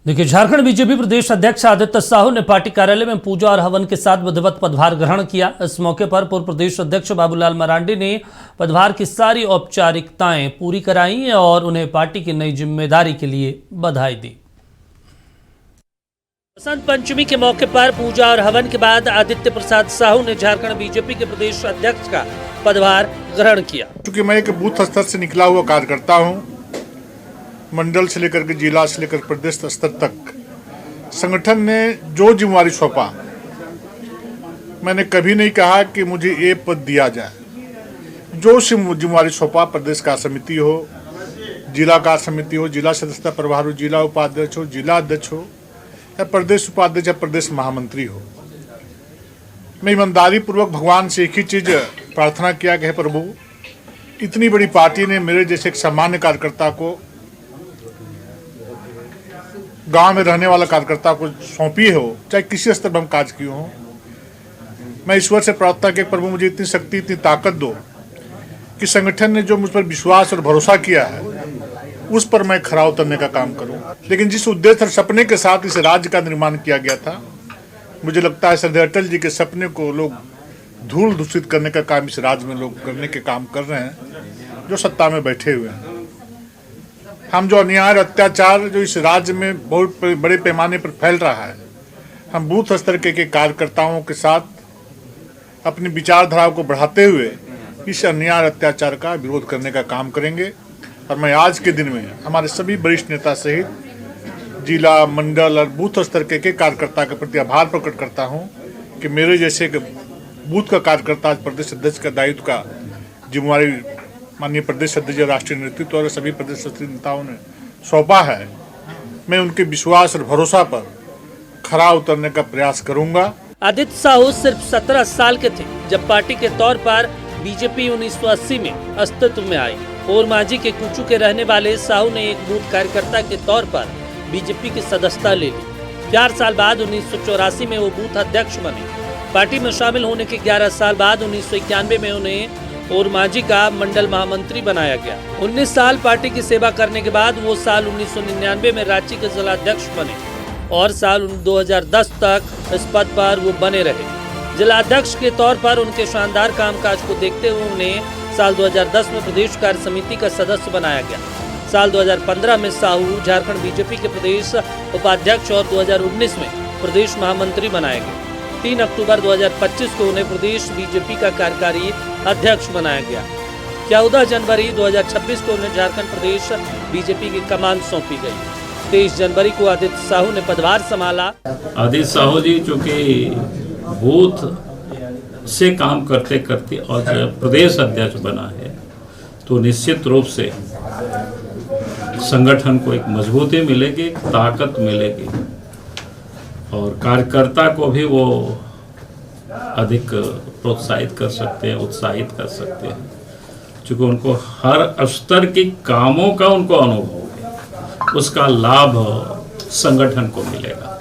देखिए, झारखंड बीजेपी प्रदेश अध्यक्ष आदित्य साहू ने पार्टी कार्यालय में पूजा और हवन के साथ विधिवत पदभार ग्रहण किया। इस मौके पर पूर्व प्रदेश अध्यक्ष बाबूलाल मरांडी ने पदभार की सारी औपचारिकताएं पूरी कराई और उन्हें पार्टी की नई जिम्मेदारी के लिए बधाई दी। बसंत पंचमी के मौके पर पूजा और हवन के बाद आदित्य प्रसाद साहू ने झारखंड बीजेपी के प्रदेश अध्यक्ष का पदभार ग्रहण किया। क्योंकि मैं एक बूथ स्तर से निकला हुआ कार्यकर्ता हूँ, मंडल से लेकर के जिला से लेकर प्रदेश स्तर तक संगठन ने जो जिम्मेवारी सौंपा, मैंने कभी नहीं कहा कि मुझे ये पद दिया जाए। जो जिम्मेवारी सौंपा, प्रदेश का समिति हो, जिला का समिति हो, जिला सदस्यता प्रभार हो, जिला उपाध्यक्ष हो, जिला अध्यक्ष हो या प्रदेश उपाध्यक्ष या प्रदेश महामंत्री हो, मैं ईमानदारी पूर्वक भगवान से एक ही चीज प्रार्थना किया कि हे प्रभु, इतनी बड़ी पार्टी ने मेरे जैसे एक सामान्य कार्यकर्ता को, गांव में रहने वाला कार्यकर्ता को सौंपी हो, चाहे किसी स्तर पर हम कार्य किए हो, मैं ईश्वर से प्रार्थना कि प्रभु मुझे इतनी शक्ति, इतनी ताकत दो कि संगठन ने जो मुझ पर विश्वास और भरोसा किया है उस पर मैं खरा उतरने का काम करूं। लेकिन जिस उद्देश्य और सपने के साथ इस राज्य का निर्माण किया गया था, मुझे लगता है श्रद्धेय अटल जी के सपने को लोग धूल दूषित करने का काम इस राज्य में लोग करने के काम कर रहे हैं, जो सत्ता में बैठे हुए हैं। हम जो अन्याय और अत्याचार जो इस राज्य में बहुत बड़े पैमाने पर फैल रहा है, हम बूथ स्तर के कार्यकर्ताओं के साथ अपनी विचारधारा को बढ़ाते हुए इस अन्याय और अत्याचार का विरोध करने का काम करेंगे। और मैं आज के दिन में हमारे सभी वरिष्ठ नेता सहित जिला, मंडल और बूथ स्तर के कार्यकर्ता के प्रति आभार प्रकट करता हूं कि मेरे जैसे बूथ का कार्यकर्ता आज प्रदेश अध्यक्ष का दायित्व का जिम्मेवारी माननीय प्रदेश अध्यक्ष, राष्ट्रीय नेतृत्व और सभी प्रदेश नेताओं ने सौंपा है। मैं उनके विश्वास और भरोसा पर खरा उतरने का प्रयास करूंगा। आदित्य साहू सिर्फ 17 साल के थे जब पार्टी के तौर पर बीजेपी 1980 में अस्तित्व में आई। ओरमांझी के कुचू के रहने वाले साहू ने एक बूथ कार्यकर्ता के तौर पर बीजेपी की सदस्यता ले ली। 4 साल बाद 1984 में वो बूथ अध्यक्ष बने। पार्टी में शामिल होने के 11 साल बाद 1991 में उन्हें ओरमांझी का मंडल महामंत्री बनाया गया। 19 साल पार्टी की सेवा करने के बाद वो साल 1999 में रांची के जिलाध्यक्ष बने और साल 2010 तक इस पद पर वो बने रहे। जिलाध्यक्ष के तौर पर उनके शानदार कामकाज को देखते हुए उन्हें साल 2010 में प्रदेश कार्य समिति का सदस्य बनाया गया। साल 2015 में साहू झारखंड बीजेपी के प्रदेश उपाध्यक्ष और 2019 में प्रदेश महामंत्री बनाए गए। 3 अक्टूबर 2025 को उन्हें प्रदेश बीजेपी का कार्यकारी अध्यक्ष बनाया गया। 14 जनवरी 2026 को उन्हें झारखंड प्रदेश बीजेपी की कमान सौंपी गई। 23 जनवरी को आदित्य साहू ने पदभार संभाला। आदित्य साहू जी चूँकि बूथ से काम करते करते और जब प्रदेश अध्यक्ष बना है तो निश्चित रूप से संगठन को एक मजबूती मिलेगी, ताकत मिलेगी और कार्यकर्ता को भी वो अधिक प्रोत्साहित कर सकते हैं, उत्साहित कर सकते हैं, क्योंकि उनको हर स्तर की कामों का उनको अनुभव है, उसका लाभ संगठन को मिलेगा।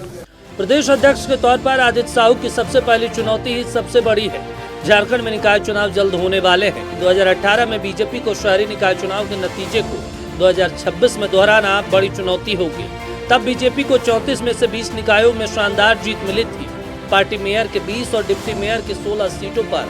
प्रदेश अध्यक्ष के तौर पर आदित्य साहू की सबसे पहली चुनौती ही सबसे बड़ी है। झारखंड में निकाय चुनाव जल्द होने वाले हैं। 2018 में बीजेपी को शहरी निकाय चुनाव के नतीजे को 2026 में दोहराना बड़ी चुनौती होगी। तब बीजेपी को 34 में से 20 निकायों में शानदार जीत मिली थी। पार्टी मेयर के 20 और डिप्टी मेयर के 16 सीटों पर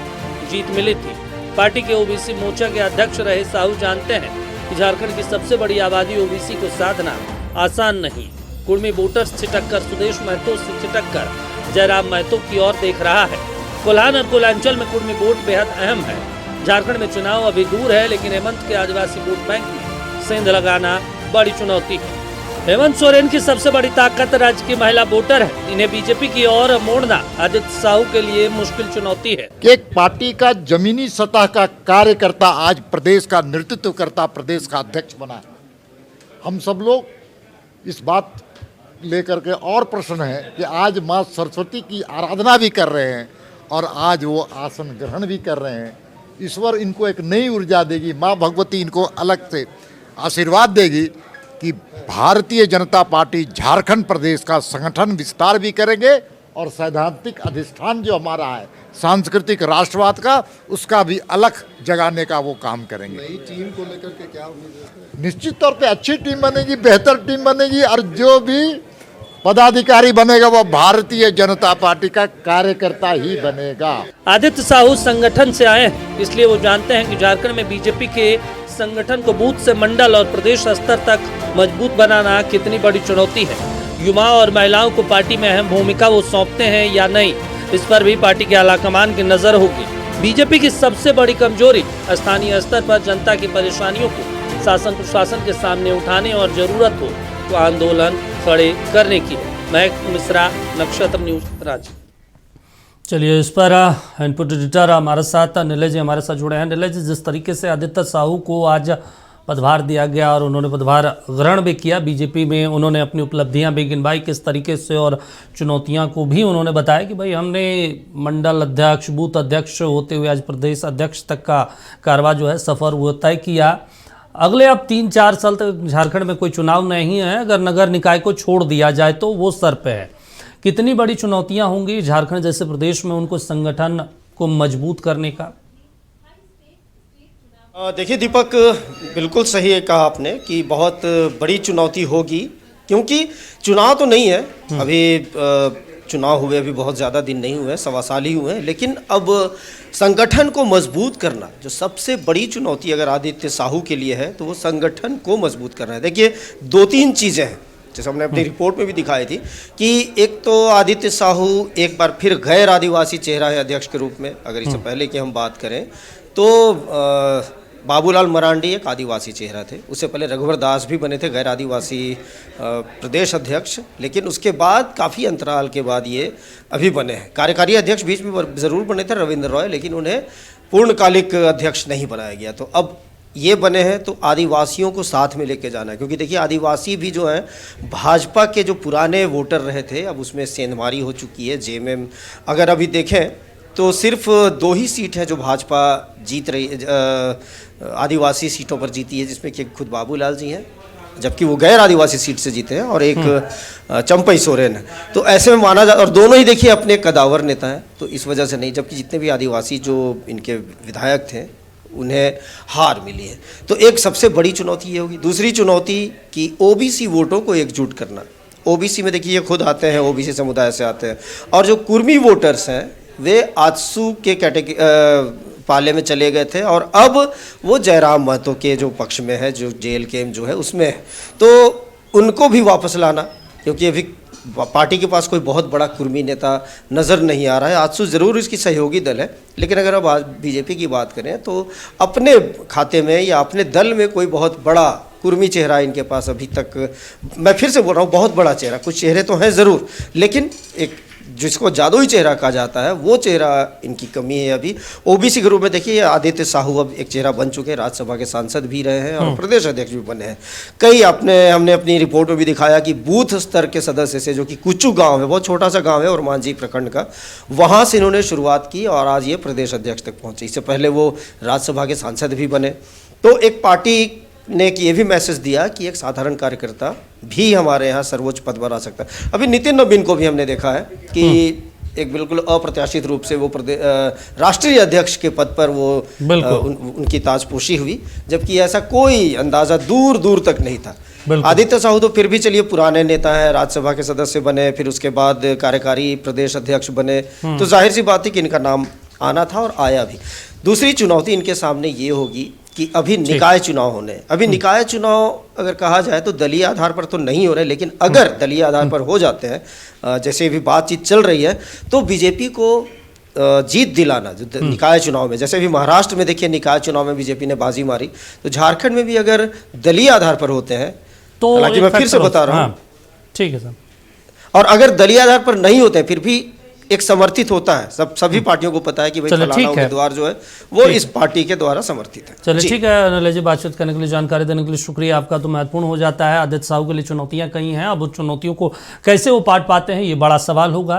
जीत मिली थी। पार्टी के ओबीसी मोर्चा के अध्यक्ष रहे साहू जानते हैं कि झारखंड की सबसे बड़ी आबादी ओबीसी को साधना आसान नहीं। कुर्मी वोटर्स से टक्कर सुदेश महतो से टक्कर जयराम महतो की ओर देख रहा है। कोल्हान और कोलांचल में कुर्मी वोट बेहद अहम है। झारखंड में चुनाव अभी दूर है, लेकिन हेमंत के आदिवासी वोट बैंक में सेंध लगाना बड़ी चुनौती है। हेमंत सोरेन की सबसे बड़ी ताकत राज्य की महिला वोटर है। इन्हें बीजेपी की ओर मोड़ना आदित्य साहू के लिए मुश्किल चुनौती है। एक पार्टी का जमीनी सतह का कार्यकर्ता आज प्रदेश का नेतृत्व करता, प्रदेश का अध्यक्ष बना। हम सब लोग इस बात लेकर के और प्रश्न है कि आज माँ सरस्वती की आराधना भी कर रहे हैं और आज वो आसन ग्रहण भी कर रहे हैं। ईश्वर इनको एक नई ऊर्जा देगी, माँ भगवती इनको अलग से आशीर्वाद देगी कि भारतीय जनता पार्टी झारखंड प्रदेश का संगठन विस्तार भी करेंगे और सैद्धांतिक अधिष्ठान जो हमारा है सांस्कृतिक राष्ट्रवाद का, उसका भी अलग जगाने का वो काम करेंगे। नई टीम को लेकर के क्या उम्मीद है? निश्चित तौर पे अच्छी टीम बनेगी, बेहतर टीम बनेगी और जो भी पदाधिकारी बनेगा वो भारतीय जनता पार्टी का कार्यकर्ता ही बनेगा। आदित्य साहू संगठन से आए हैं, इसलिए वो जानते हैं कि झारखंड में बीजेपी के संगठन को बूथ से मंडल और प्रदेश स्तर तक मजबूत बनाना कितनी बड़ी चुनौती है। युवाओं और महिलाओं को पार्टी में अहम भूमिका वो सौंपते हैं या नहीं, इस पर भी पार्टी के आलाकमान की नजर होगी। बीजेपी की सबसे बड़ी कमजोरी स्थानीय स्तर पर जनता की परेशानियों को शासन प्रशासन के सामने उठाने और जरूरत हो तो आंदोलन खड़े करने की। महक मिश्रा, नक्षत्र न्यूज, रांची। चलिए, इस पर इनपुट एडिटर हमारे साथ नीलय जी हमारे साथ जुड़े हैं। नीलय जी, जिस तरीके से आदित्य साहू को आज पदभार दिया गया और उन्होंने पदभार ग्रहण भी किया, बीजेपी में उन्होंने अपनी उपलब्धियां भी गिनवाई किस तरीके से और चुनौतियां को भी उन्होंने बताया कि भाई हमने मंडल अध्यक्ष, बूथ अध्यक्ष होते हुए आज प्रदेश अध्यक्ष तक का कारवा जो है सफ़र वो तय किया। अगले अब 3-4 साल तक झारखंड में कोई चुनाव नहीं है, अगर नगर निकाय को छोड़ दिया जाए तो वो सर पे है। कितनी बड़ी चुनौतियां होंगी झारखंड जैसे प्रदेश में उनको संगठन को मजबूत करने का? देखिए दीपक, बिल्कुल सही कहा आपने कि बहुत बड़ी चुनौती होगी, क्योंकि चुनाव तो नहीं है अभी। चुनाव हुए अभी बहुत ज़्यादा दिन नहीं हुए, 1.25 साल ही हुए हैं, लेकिन अब संगठन को मजबूत करना जो सबसे बड़ी चुनौती अगर आदित्य साहू के लिए है तो वो संगठन को मजबूत करना है। देखिए 2-3 चीज़ें हैं जैसे हमने अपनी रिपोर्ट में भी दिखाई थी कि एक तो आदित्य साहू एक बार फिर गैर आदिवासी चेहरा है अध्यक्ष के रूप में। अगर इससे पहले की हम बात करें तो बाबूलाल मरांडी एक आदिवासी चेहरा थे, उससे पहले रघुवर दास भी बने थे गैर आदिवासी प्रदेश अध्यक्ष, लेकिन उसके बाद काफ़ी अंतराल के बाद ये अभी बने हैं। कार्यकारी अध्यक्ष बीच में ज़रूर बने थे रविंद्र रॉय, लेकिन उन्हें पूर्णकालिक अध्यक्ष नहीं बनाया गया। तो अब ये बने हैं तो आदिवासियों को साथ में लेके जाना है, क्योंकि देखिए आदिवासी भी जो हैं भाजपा के जो पुराने वोटर रहे थे अब उसमें सेंधमारी हो चुकी है। जेएमएम अगर अभी देखें तो सिर्फ 2 ही सीट है जो भाजपा जीत रही, आदिवासी सीटों पर जीती है, जिसमें कि खुद बाबूलाल जी हैं, जबकि वो गैर आदिवासी सीट से जीते हैं, और एक चंपई सोरेन है। तो ऐसे में माना जा, और दोनों ही देखिए अपने कदावर नेता हैं, तो इस वजह से नहीं, जबकि जितने भी आदिवासी जो इनके विधायक थे उन्हें हार मिली है। तो एक सबसे बड़ी चुनौती ये होगी। दूसरी चुनौती कि ओबीसी वोटों को एकजुट करना। ओबीसी में देखिए ये खुद आते हैं, ओबीसी समुदाय से आते हैं, और जो कुर्मी वोटर्स हैं वे आजसू के पाले में चले गए थे और अब वो जयराम महतो के जो पक्ष में है, जो जेल केम जो है उसमें है, तो उनको भी वापस लाना, क्योंकि अभी पार्टी के पास कोई बहुत बड़ा कुर्मी नेता नज़र नहीं आ रहा है। आजसू ज़रूर इसकी सहयोगी दल है, लेकिन अगर अब आज बीजेपी की बात करें तो अपने खाते में या अपने दल में कोई बहुत बड़ा कुर्मी चेहरा इनके पास अभी तक, मैं फिर से बोल रहा हूँ, बहुत बड़ा चेहरा, कुछ चेहरे तो हैं ज़रूर, लेकिन एक जिसको जादुई चेहरा कहा जाता है वो चेहरा इनकी कमी है अभी। ओबीसी ग्रुप में देखिए आदित्य साहू अब एक चेहरा बन चुके हैं, राज्यसभा के सांसद भी रहे हैं और प्रदेश अध्यक्ष भी बने हैं। कई हमने अपनी रिपोर्ट में भी दिखाया कि बूथ स्तर के सदस्य से, जो कि कुचू गांव है, बहुत छोटा सा गांव है और मांझी प्रखंड का, वहां से इन्होंने शुरुआत की और आज ये प्रदेश अध्यक्ष तक पहुंचे। इससे पहले वो राज्यसभा के सांसद भी बने। तो एक पार्टी ने ये भी मैसेज दिया कि एक साधारण कार्यकर्ता भी हमारे यहाँ सर्वोच्च पद पर आ सकता है। अभी नितिन नवीन को भी हमने देखा है कि एक बिल्कुल अप्रत्याशित रूप से वो राष्ट्रीय अध्यक्ष के पद पर वो उनकी ताजपोशी हुई, जबकि ऐसा कोई अंदाजा दूर दूर तक नहीं था। आदित्य साहू तो फिर भी चलिए पुराने नेता हैं, राज्यसभा के सदस्य बने, फिर उसके बाद कार्यकारी प्रदेश अध्यक्ष बने, तो जाहिर सी बात है कि इनका नाम आना था और आया भी। दूसरी चुनौती इनके सामने ये होगी कि अभी निकाय चुनाव होने, अभी निकाय चुनाव अगर कहा जाए तो दलीय आधार पर तो नहीं हो रहे, लेकिन अगर दलीय आधार पर हो जाते हैं, जैसे भी बातचीत चल रही है, तो बीजेपी को जीत दिलाना जो निकाय चुनाव में, जैसे भी महाराष्ट्र में देखिए निकाय चुनाव में बीजेपी ने बाजी मारी, तो झारखंड में भी अगर दलीय आधार पर होते हैं तो, हालांकि मैं फिर से बता रहा हूँ, ठीक है सर, और अगर दलीय आधार पर नहीं होते हैं फिर भी एक समर्थित होता है, सभी पार्टियों को पता है कि भाई फलाना उम्मीदवार जो है वो इस पार्टी के द्वारा समर्थित है। चलिए ठीक है नीलय जी, बातचीत करने के लिए, जानकारी देने के लिए शुक्रिया आपका। तो महत्वपूर्ण हो जाता है, आदित्य साहू के लिए चुनौतियां कई हैं, अब उन चुनौतियों को कैसे वो पाट पाते हैं ये बड़ा सवाल होगा।